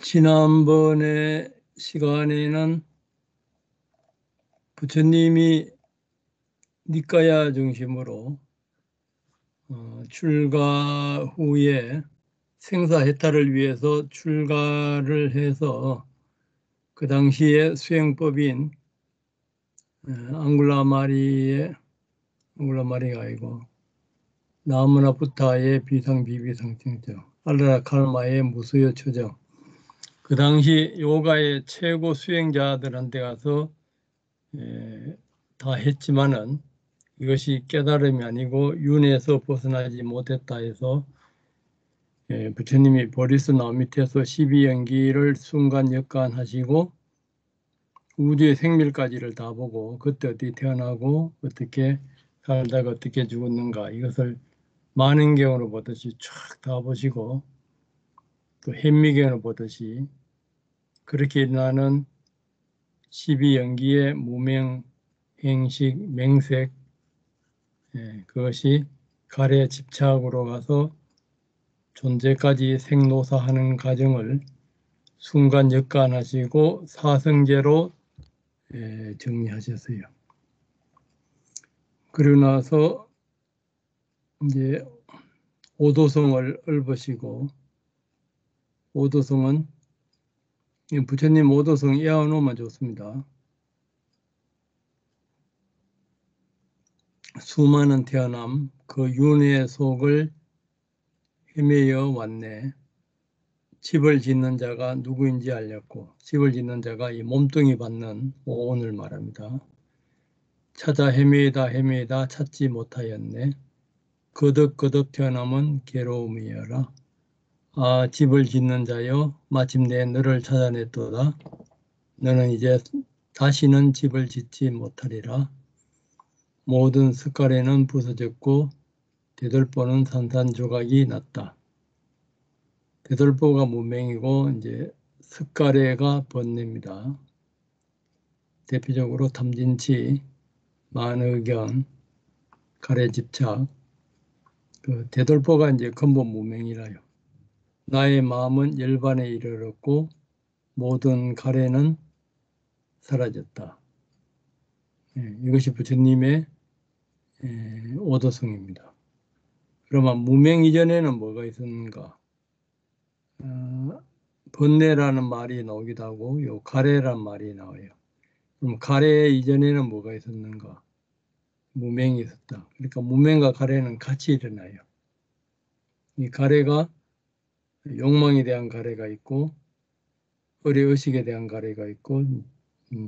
지난번에 시간에는 부처님이 니까야 중심으로 출가 후에 생사해탈을 위해서 출가를 해서 그 당시에 수행법인 앙굴라마리가 아니고 나무나 부타의 비상비비상증정, 알라라칼마의 무수여 초정, 그 당시 요가의 최고 수행자들한테 가서 다 했지만은 이것이 깨달음이 아니고 윤회에서 벗어나지 못했다 해서 부처님이 보리스나 밑에서 12연기를 순간 역관하시고 우주의 생멸까지를 다 보고 그때 어떻게 태어나고 어떻게 살다가 어떻게 죽었는가 이것을 만행경으로 보듯이 쫙 다 보시고 또 현미경으로 보듯이 그렇게 일어나는 12연기의 무명, 행식, 맹색 그것이 가래 집착으로 가서 존재까지 생노사하는 과정을 순간 역관하시고 사성제로 정리하셨어요. 그러고 나서 이제 오도성을 읊으시고, 오도성은 부처님 오도성 이하놓으면 좋습니다. 수많은 태어남 그 윤회 속을 헤매어 왔네. 집을 짓는 자가 누구인지 알렸고 집을 짓는 자가 이 몸뚱이 받는 오온을 말합니다. 찾아 헤매다 찾지 못하였네. 거듭 태어남은 괴로움이여라. 아, 집을 짓는 자여 마침내 너를 찾아냈도다. 너는 이제 다시는 집을 짓지 못하리라. 모든 습가래는 부서졌고 대들보는 산산조각이 났다. 대들보가 무명이고 이제 습가래가 번뇌입니다. 대표적으로 탐진치, 만의견, 가래집착, 그 대들보가 이제 근본 무명이라요. 나의 마음은 열반에 이르렀고 모든 가래는 사라졌다. 이것이 부처님의 오도성입니다. 그러면 무명 이전에는 뭐가 있었는가? 번뇌라는 말이 나오기도 하고 요 가래란 말이 나와요. 그럼 가래 이전에는 뭐가 있었는가? 무명이 있었다. 그러니까 무명과 가래는 같이 일어나요. 이 가래가 욕망에 대한 가래가 있고 의식에 대한 가래가 있고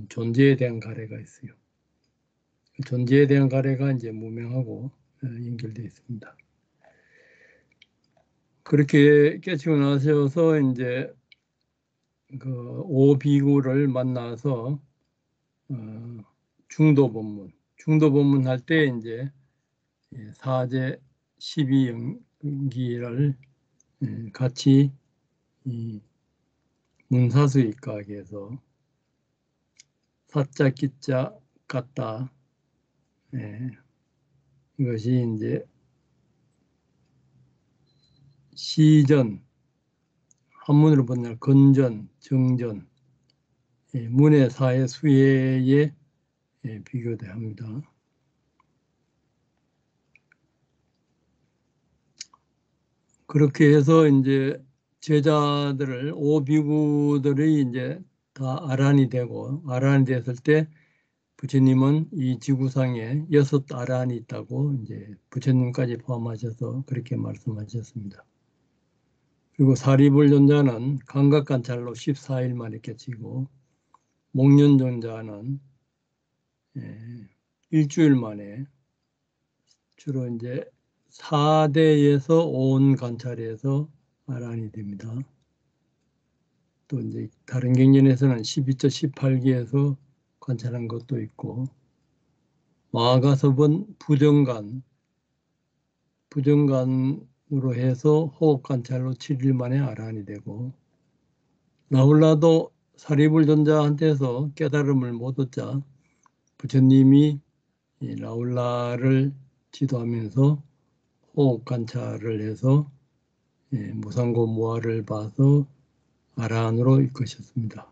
존재에 대한 가래가 있어요. 존재에 대한 가래가 이제 무명하고 연결되어 있습니다. 그렇게 깨치고 나셔서 이제 그 오비구를 만나서 중도 법문 할 때 이제 사제 12연기를 같이 이 문사수익학에서 사자 기자 같다. 이것이 이제 시전, 한문으로 보면 건전, 정전, 문의 사의 수혜에 비교합니다. 그렇게 해서 이제 제자들을 오비구들이 이제 다 아란이 되고 아란이 됐을 때 부처님은 이 지구상에 6 아란이 있다고 이제 부처님까지 포함하셔서 그렇게 말씀하셨습니다. 그리고 사리불존자는 감각관찰로 14일 만에 깨치고 목련존자는 일주일 만에 주로 이제 4대에서 온 관찰에서 아란이 됩니다. 또 이제 다른 경전에서는 12조 18기에서 관찰한 것도 있고 마가섭은 부정관으로 해서 호흡 관찰로 7일 만에 아란이 되고 라울라도 사리불존자한테서 깨달음을 못 얻자 부처님이 라울라를 지도하면서 호흡 관찰을 해서 무상고 무아를 봐서 아란으로 이끄셨습니다.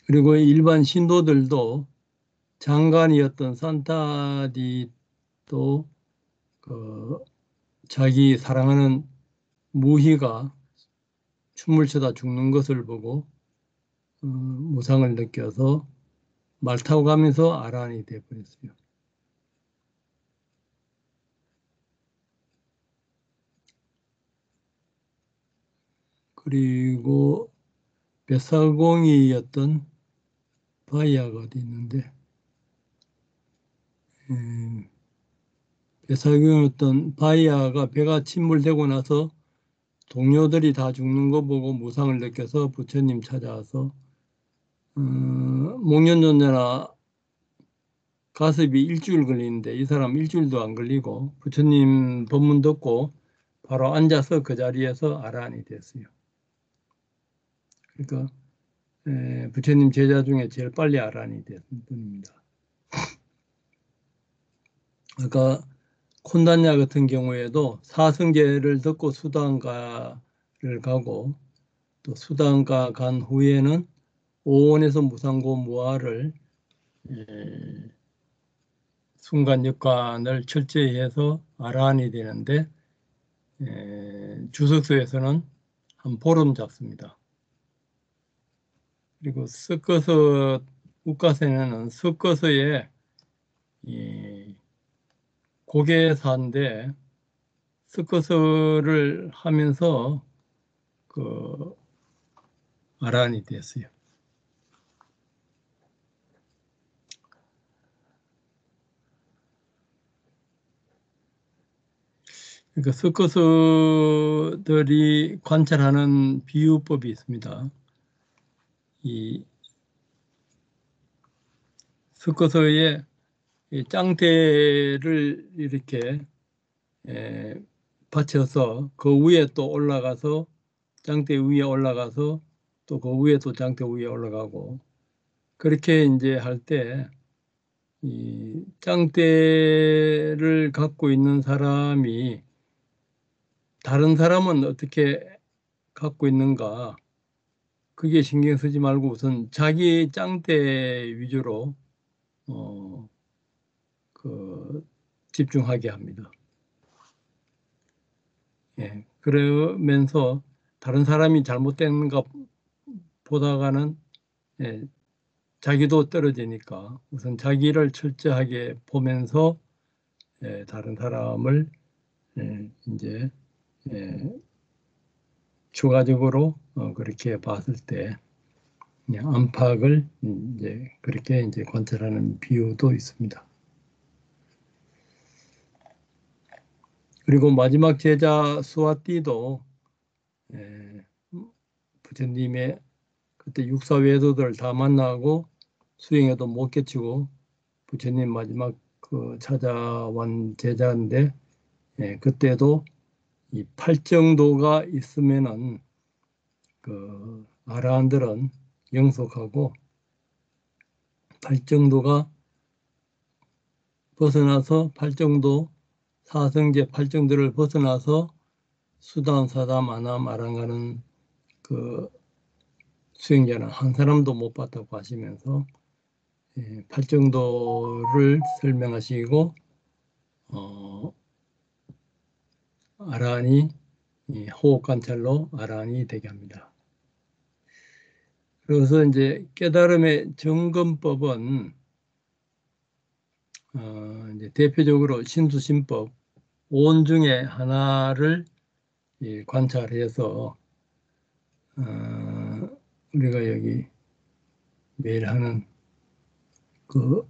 그리고 일반 신도들도 장관이었던 산타디도 자기 사랑하는 무희가 춤을 추다 죽는 것을 보고 무상을 느껴서 말 타고 가면서 아란이 되어버렸어요. 그리고 뱃사공이었던 바이아가 어디 있는데 뱃사공이었던 바이아가 배가 침몰되고 나서 동료들이 다 죽는 거 보고 무상을 느껴서 부처님 찾아와서 목련존자나 가습이 일주일 걸리는데 이 사람 일주일도 안 걸리고 부처님 법문 듣고 바로 앉아서 그 자리에서 아란이 됐어요. 그러니까 부처님 제자 중에 제일 빨리 아란이 된 분입니다. 아까 콘단냐 같은 경우에도 사성제를 듣고 수단가를 가고 또 수단가 간 후에는 오원에서 무상고 무아를 순간역관을 철저히 해서 아란이 되는데 주석서에서는 한 보름 잡습니다. 그리고 섞어서 우가세는 섞어서의 고개사인데 섞어서를 하면서 그 아란이 됐어요. 그러니까 섞어서들이 관찰하는 비유법이 있습니다. 이 섞어서의 짱대를 이렇게 받쳐서 그 위에 또 올라가서 짱대 위에 올라가서 또 그 위에 또 짱대 위에 올라가고 그렇게 이제 할 때 이 짱대를 갖고 있는 사람이 다른 사람은 어떻게 갖고 있는가 그게 신경 쓰지 말고 우선 자기 짱대 위주로 집중하게 합니다. 예, 그러면서 다른 사람이 잘못된 것 보다가는 자기도 떨어지니까 우선 자기를 철저하게 보면서 다른 사람을 이제 추가적으로 그렇게 봤을 때 안팎을 이제 그렇게 이제 관찰하는 비유도 있습니다. 그리고 마지막 제자 수아띠도 부처님의 그때 육사외도들 다 만나고 수행에도 못 깨치고 부처님 마지막 그 찾아온 제자인데 그때도 이 팔정도가 있으면은 그 아라한들은 영속하고 팔정도가 벗어나서 팔정도 사성제 팔정도를 벗어나서 수단 사담 아남 아랑가는 그 수행자는 한 사람도 못 봤다고 하시면서 팔정도를 설명하시고 아란이 호흡 관찰로 아란이 되게 합니다. 그래서 이제 깨달음의 점검법은 이제 대표적으로 신수신법 5원 중에 하나를 관찰해서 우리가 여기 매일 하는 그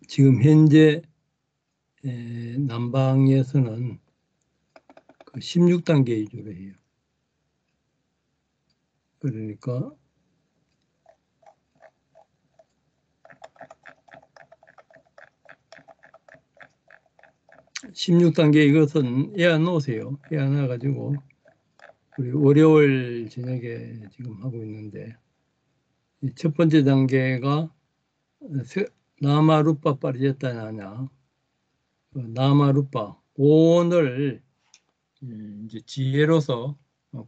지금 현재 남방에서는 그 16단계 위주로 해요. 그러니까 16단계 이것은 애안놓으세요. 애안놔가지고 우리 월요일 저녁에 지금 하고 있는데 첫 번째 단계가 나마루파 파리제타냐냐 나마루파 오온을 이제 지혜로서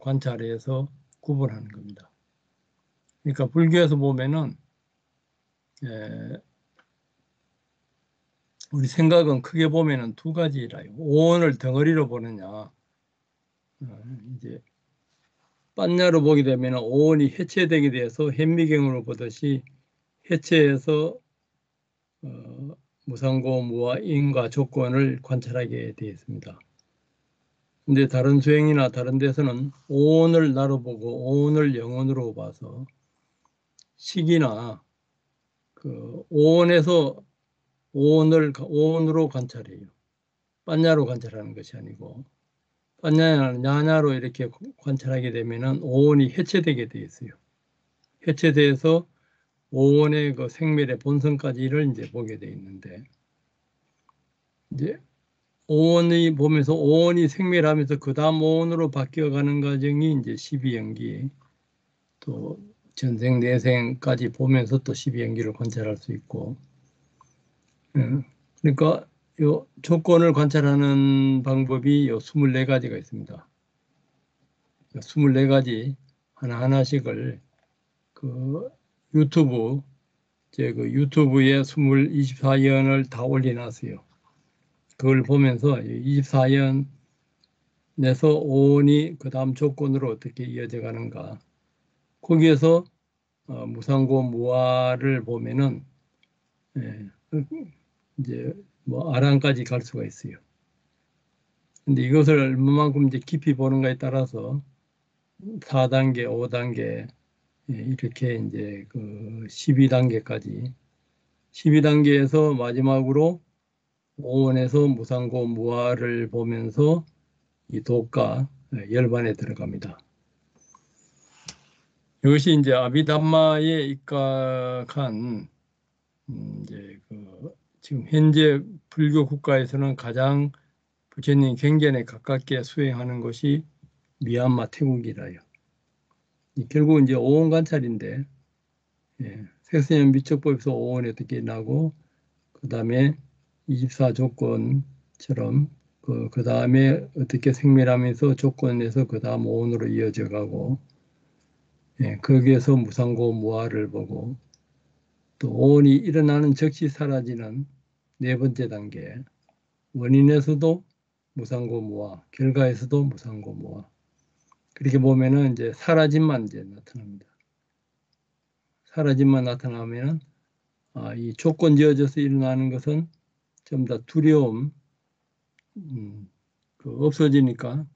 관찰해서 구분하는 겁니다. 그러니까 불교에서 보면은 우리 생각은 크게 보면은 두 가지라요. 오온을 덩어리로 보느냐, 이제 빤냐로 보게 되면 오온이 해체되게 돼서 현미경으로 보듯이 해체해서 무상고, 무와 인과 조건을 관찰하게 되어 있습니다. 근데 다른 수행이나 다른 데서는 오온을 나로 보고 오온을 영혼으로 봐서 식이나 그 오온에서 오온으로 관찰해요. 빤냐로 관찰하는 것이 아니고 빤냐나 야냐로 이렇게 관찰하게 되면은 오온이 해체되게 되어 있어요. 해체돼서 오온의 그 생멸의 본성까지를 이제 보게 되어 있는데 이제 오온이 보면서 오온이 생멸하면서 그 다음 오온으로 바뀌어가는 과정이 이제 12연기 또 전생 내생까지 보면서 또 12연기를 관찰할 수 있고 그러니까 요 조건을 관찰하는 방법이 요 24가지가 있습니다. 24가지 하나하나씩을 그 유튜브 그 유튜브에 24연을 다 올려놨어요. 그걸 보면서 24연 내서 오온이 그 다음 조건으로 어떻게 이어져 가는가. 거기에서 무상고 무아를 보면은 이제 뭐 아랑까지 갈 수가 있어요. 근데 이것을 얼마만큼 이제 깊이 보는가에 따라서 4단계, 5단계 이렇게 이제 그 12단계까지 12단계에서 마지막으로 오온에서 무상고 무아를 보면서 이 도가 열반에 들어갑니다. 이것이 이제 아비담마에 입각한 이제 그 지금 현재 불교 국가에서는 가장 부처님 경전에 가깝게 수행하는 것이 미얀마 태국이라요. 결국 이제 오온 관찰인데 색선현 미적법에서 오온이 어떻게 나고 그 다음에 24조건처럼 그 다음에 어떻게 생멸하면서 조건에서 그 다음 오온으로 이어져 가고 거기에서 무상고 무아를 보고 또 오온이 일어나는 즉시 사라지는 네 번째 단계 원인에서도 무상고 무아 결과에서도 무상고 무아 그렇게 보면은 이제 사라짐만 이제 나타납니다. 사라짐만 나타나면은 이 조건 지어져서 일어나는 것은 전부 다 두려움 그 없어지니까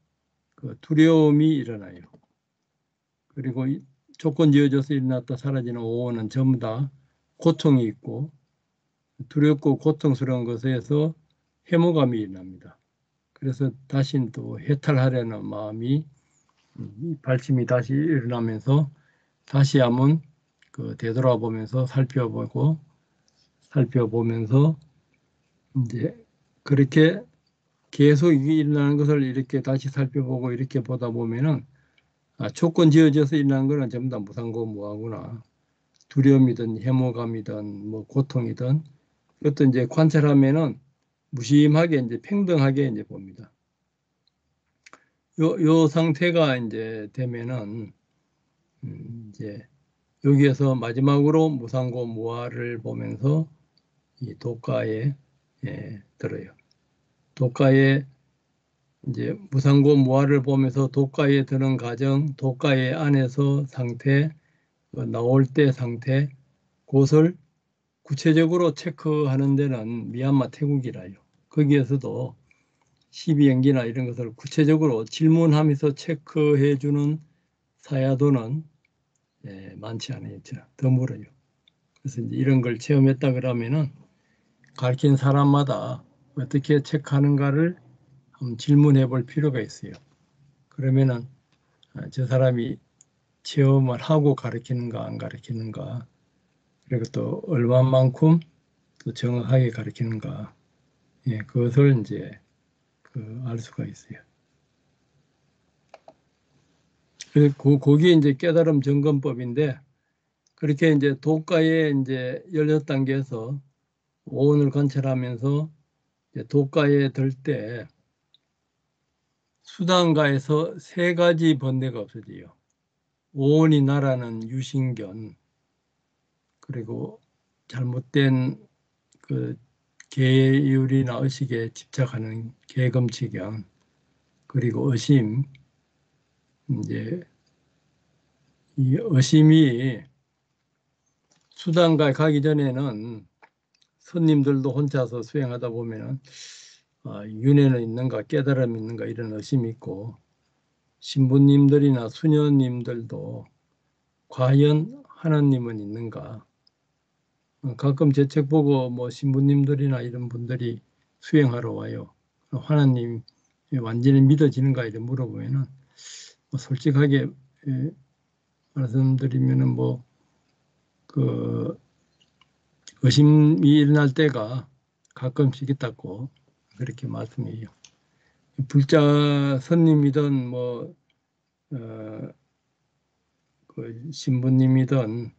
그 두려움이 일어나요. 그리고 조건 지어져서 일어났다 사라지는 오온은 전부 다 고통이 있고 두렵고 고통스러운 것에서 해모감이 일어납니다. 그래서 다시 또 해탈하려는 마음이 발심이 다시 일어나면서 다시 한번 그 되돌아보면서 살펴보면서 이제 그렇게 계속 일어나는 것을 이렇게 다시 살펴보고 이렇게 보다 보면은 조건 지어져서 일어나는 거는 전부 다 무상고 무아구나. 두려움이든 해모감이든 뭐 고통이든 그것도 이제 관찰하면은 무심하게 이제 평등하게 이제 봅니다. 요 상태가 이제 되면은 이제 여기에서 마지막으로 무상고 무아를 보면서 이 도가에 들어요. 도가에 이제 무상고 무아를 보면서 도가에 드는 과정, 도가에 안에서 상태, 나올 때 상태, 그것을 구체적으로 체크하는 데는 미얀마 태국이라요. 거기에서도 12연기나 이런 것을 구체적으로 질문하면서 체크해주는 사야도는 많지 않아요. 드물어요. 그래서 이제 이런 걸 체험했다 그러면은 가르친 사람마다 어떻게 체크하는가를 한번 질문해 볼 필요가 있어요. 그러면은 저 사람이 체험을 하고 가르치는가 안 가르치는가 그리고 또 얼마만큼 또 정확하게 가르치는가 그것을 이제 알 수가 있어요. 그게 이제 깨달음 점검법인데 그렇게 이제 도가에 이제 16단계에서 오온을 관찰하면서 이제 도가에 들 때 수단가에서 세 가지 번뇌가 없어져요. 오온이 나라는 유신견, 그리고 잘못된 그 계율이나 의식에 집착하는 계검치견, 그리고 의심. 이제 이 의심이 수단가에 가기 전에는 스님들도 혼자서 수행하다 보면은 윤회는 있는가 깨달음이 있는가 이런 의심이 있고, 신부님들이나 수녀님들도 과연 하나님은 있는가. 가끔 제 책 보고 뭐 신부님들이나 이런 분들이 수행하러 와요. 하나님 완전히 믿어지는가 이렇게 물어보면은 뭐 솔직하게 말씀드리면은 뭐 그 의심이 일어날 때가 가끔씩 있다고 그렇게 말씀해요. 불자 스님이든 뭐 그 신부님이든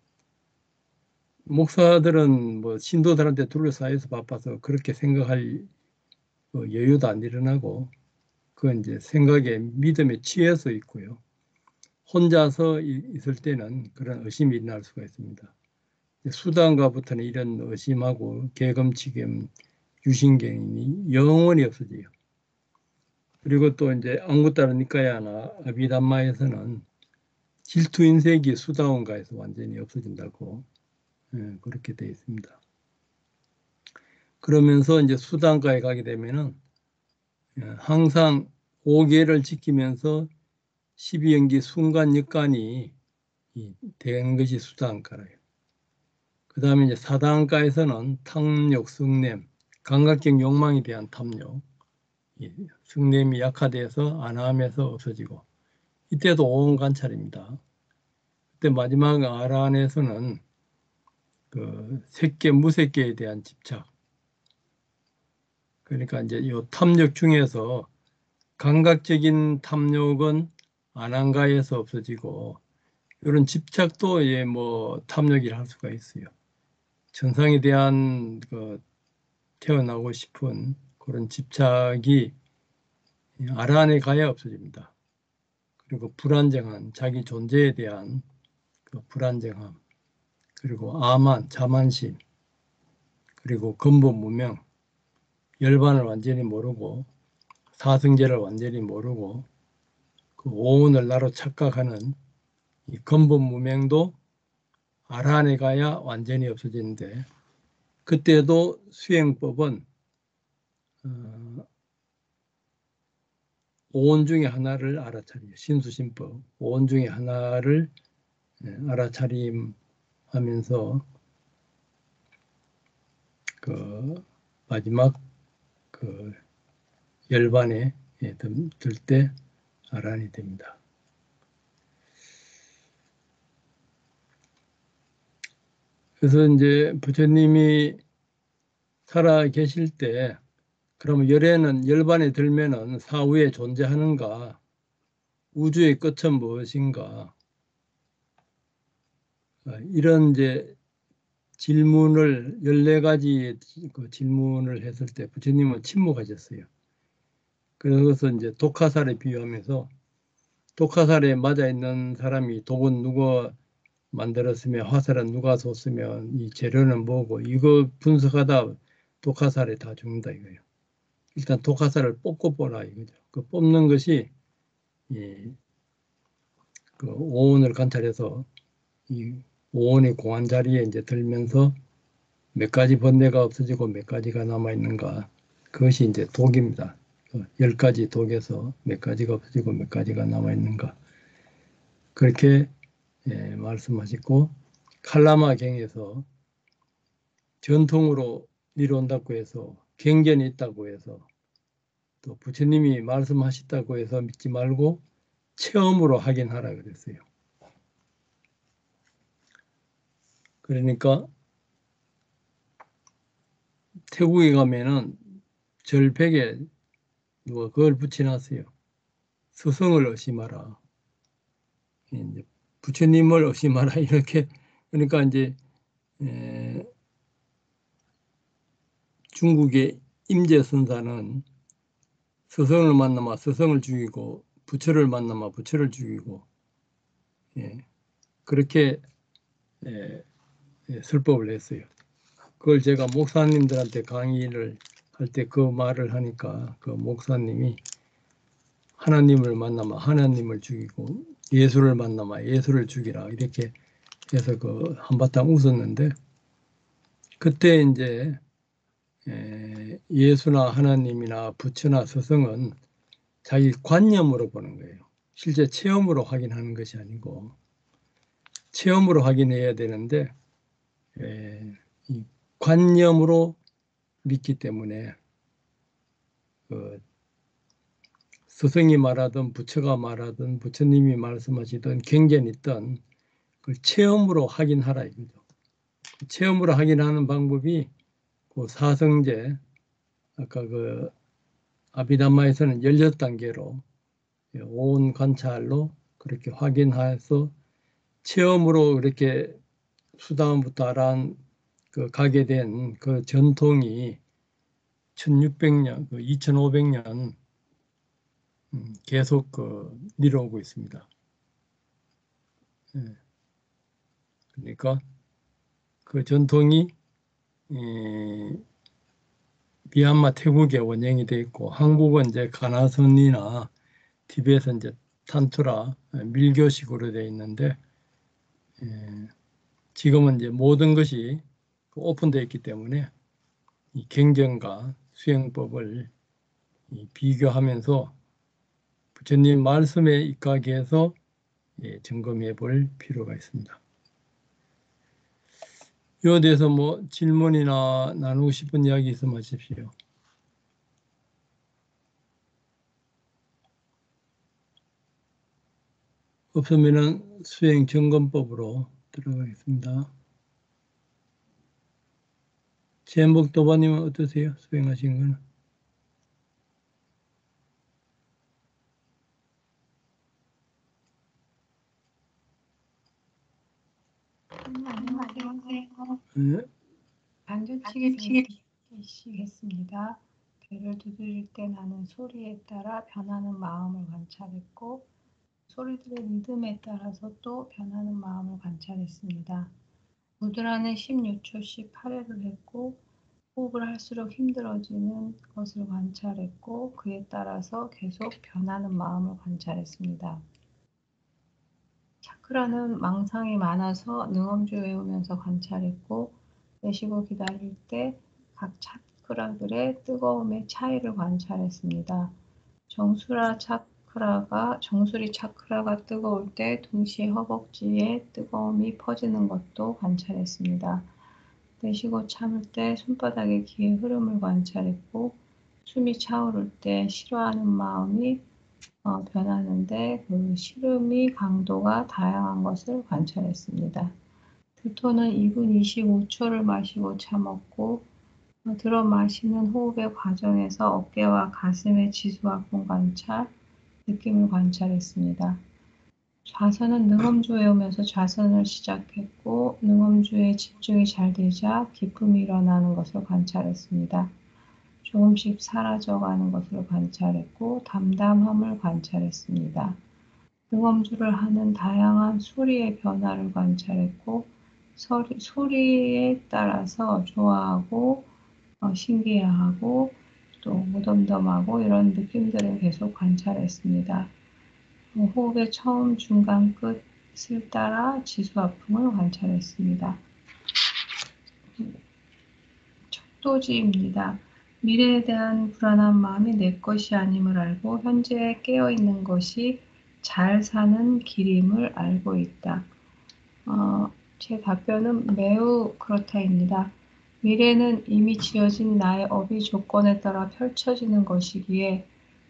목사들은 뭐 신도들한테 둘러싸여서 바빠서 그렇게 생각할 여유도 안 일어나고, 그건 이제 생각에 믿음에 취해서 있고요. 혼자서 있을 때는 그런 의심이 일어날 수가 있습니다. 수단가부터는 이런 의심하고 계검치겸 유신경이 영원히 없어져요. 그리고 또 이제 앙구타라 니까야나 아비담마에서는 질투인색이 수다원가에서 완전히 없어진다고 그렇게 되어 있습니다. 그러면서 이제 수단가에 가게 되면은 항상 5계를 지키면서 12연기 순간역간이 되는 것이 수단가예요. 그 다음에 이제 사단가에서는 탐욕, 성냄, 감각적 욕망에 대한 탐욕, 성냄이 약화돼서 안함에서 없어지고, 이때도 오온관찰입니다. 그때 마지막 아라한에서는 그 색계, 무색계에 대한 집착. 그러니까 이제 이 탐욕 중에서 감각적인 탐욕은 안한가에서 없어지고, 이런 집착도 뭐 탐욕이라 할 수가 있어요. 천상에 대한 그 태어나고 싶은 그런 집착이 아라한에 가야 없어집니다. 그리고 불안정한 자기 존재에 대한 그 불안정함, 그리고 아만, 자만심, 그리고 근본무명, 열반을 완전히 모르고 사성제를 완전히 모르고 그 오온을 나로 착각하는 이 근본무명도 아라한에 가야 완전히 없어지는데, 그때도 수행법은 오온 중에 하나를 알아차리요. 신수신법 오온 중에 하나를 알아차림하면서 그 마지막 그 열반에 들 때 아란이 됩니다. 그래서 이제 부처님이 살아 계실 때 그러면 열반에 들면은 사후에 존재하는가, 우주의 끝은 무엇인가, 이런 이제 질문을 14가지 그 질문을 했을 때 부처님은 침묵하셨어요. 그래서 이제 독화살에 비유하면서 독화살에 맞아 있는 사람이 독은 누가 만들었으며 화살은 누가 쏘으면 이 재료는 뭐고, 이거 분석하다 독화살에 다 죽는다 이거예요. 일단 독화살을 뽑고 보라 이거죠. 그 뽑는 것이 그 오온을 관찰해서 이 오온의 공한 자리에 이제 들면서 몇 가지 번뇌가 없어지고 몇 가지가 남아 있는가, 그것이 이제 독입니다. 10가지 독에서 몇 가지가 없어지고 몇 가지가 남아 있는가, 그렇게 말씀하시고, 칼라마경에서 전통으로 이뤄온다고 해서 경전이 있다고 해서 또 부처님이 말씀하셨다고 해서 믿지 말고 체험으로 확인하라 그랬어요. 그러니까 태국에 가면은 절벽에 누가 그걸 붙여놨어요. 스승을 의심하라, 이제 부처님을 의심하라 이렇게. 그러니까 이제 중국의 임재선사는 스승을 만나면 스승을 죽이고 부처를 만나면 부처를 죽이고 예, 그렇게 예, 설법을 했어요. 그걸 제가 목사님들한테 강의를 할 때 그 말을 하니까 그 목사님이 하나님을 만나면 하나님을 죽이고 예수를 만나면 예수를 죽이라 이렇게 해서 그 한바탕 웃었는데 그때 이제 예수나 하나님이나 부처나 스승은 자기 관념으로 보는 거예요. 실제 체험으로 확인하는 것이 아니고 체험으로 확인해야 되는데 이 관념으로 믿기 때문에 그 스승이 말하든 부처가 말하든 부처님이 말씀하시든 경전이든 그 체험으로 확인하라 이거죠. 체험으로 확인하는 방법이 그 사성제 아까 그 아비담마에서는 16단계로 온 관찰로 그렇게 확인해서 체험으로 이렇게 수다원부터 아란 그 가게 된 그 전통이 1600년, 그 2500년 계속 그 내려오고 있습니다. 그러니까 그 전통이 미얀마 태국에 원형이 되어 있고 한국은 이제 가나선이나 티베트는 이제 탄투라 밀교식으로 되어 있는데 지금은 이제 모든 것이 오픈되어 있기 때문에 이 경전과 수행법을 비교하면서 부처님 말씀에 입각해서 점검해 볼 필요가 있습니다. 이에 대해서 뭐 질문이나 나누고 싶은 이야기 있으면 하십시오. 없으면 수행 점검법으로 들어가겠습니다. 제목 도반님은 어떠세요? 수행하신 거는? 안녕하세요. 반주치기 시겠습니다. 배를 두드릴 때 나는 소리에 따라 변하는 마음을 관찰했고 소리들의 리듬에 따라서 또 변하는 마음을 관찰했습니다. 무드라는 16초씩 8회를 했고 호흡을 할수록 힘들어지는 것을 관찰했고 그에 따라서 계속 변하는 마음을 관찰했습니다. 차크라는 망상이 많아서 능엄주 외우면서 관찰했고 내쉬고 기다릴 때 각 차크라들의 뜨거움의 차이를 관찰했습니다. 정수리 차크라가 뜨거울 때 동시에 허벅지에 뜨거움이 퍼지는 것도 관찰했습니다. 내쉬고 참을 때 손바닥의 기의 흐름을 관찰했고 숨이 차오를 때 싫어하는 마음이 변하는데 그 싫음이 강도가 다양한 것을 관찰했습니다. 두토는 2분 25초를 마시고 참았고 들어 마시는 호흡의 과정에서 어깨와 가슴의 지수화풍 관찰, 느낌을 관찰했습니다. 좌선은 능엄주 외우면서 좌선을 시작했고 능엄주에 집중이 잘 되자 기쁨이 일어나는 것을 관찰했습니다. 조금씩 사라져가는 것을 관찰했고 담담함을 관찰했습니다. 능엄주를 하는 다양한 소리의 변화를 관찰했고 소리에 따라서 좋아하고 신기해하고 또 무덤덤하고 이런 느낌들을 계속 관찰했습니다. 호흡의 처음, 중간, 끝을 따라 지수화풍을 관찰했습니다. 척도지입니다. 미래에 대한 불안한 마음이 내 것이 아님을 알고 현재에 깨어있는 것이 잘 사는 길임을 알고 있다. 제 답변은 매우 그렇다입니다. 미래는 이미 지어진 나의 업의 조건에 따라 펼쳐지는 것이기에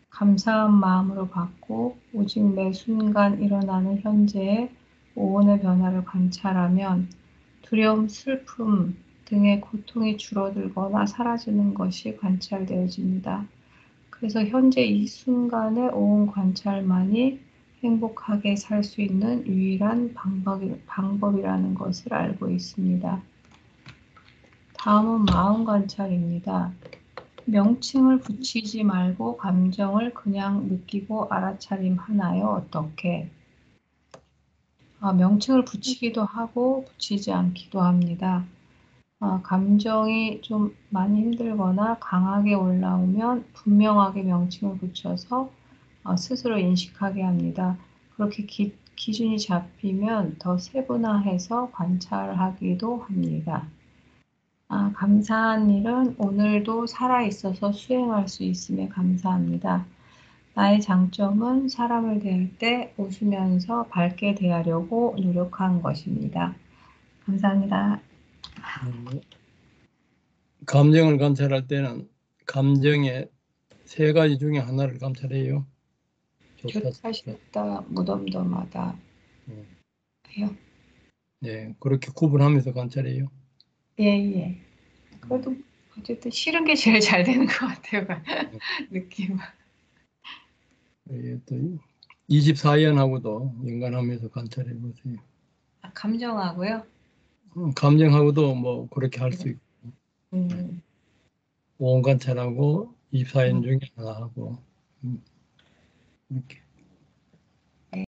감사한 마음으로 받고 오직 매 순간 일어나는 현재의 오온의 변화를 관찰하면 두려움, 슬픔 등의 고통이 줄어들거나 사라지는 것이 관찰되어집니다. 그래서 현재 이 순간의 오온 관찰만이 행복하게 살 수 있는 유일한 방법이라는 것을 알고 있습니다. 다음은 마음 관찰입니다. 명칭을 붙이지 말고 감정을 그냥 느끼고 알아차림 하나요? 어떻게? 명칭을 붙이기도 하고 붙이지 않기도 합니다. 감정이 좀 많이 힘들거나 강하게 올라오면 분명하게 명칭을 붙여서 스스로 인식하게 합니다. 그렇게 기준이 잡히면 더 세분화해서 관찰하기도 합니다. 감사한 일은 오늘도 살아있어서 수행할 수 있음에 감사합니다. 나의 장점은 사람을 대할 때 웃으면서 밝게 대하려고 노력한 것입니다. 감사합니다. 감정을 관찰할 때는 감정의 세 가지 중에 하나를 감찰해요. 좋다, 싫다, 무덤덤하다 해요. 네, 그렇게 구분하면서 관찰해요. 예. 그래도 어쨌든 싫은 게 제일 잘 되는 것 같아요. 느낌. 또 24연하고도 연관하면서 관찰해 보세요. 감정하고요. 감정하고도 뭐 그렇게 할 수 있고 음, 오온 관찰하고 24연 중에 하나 하고 이렇게.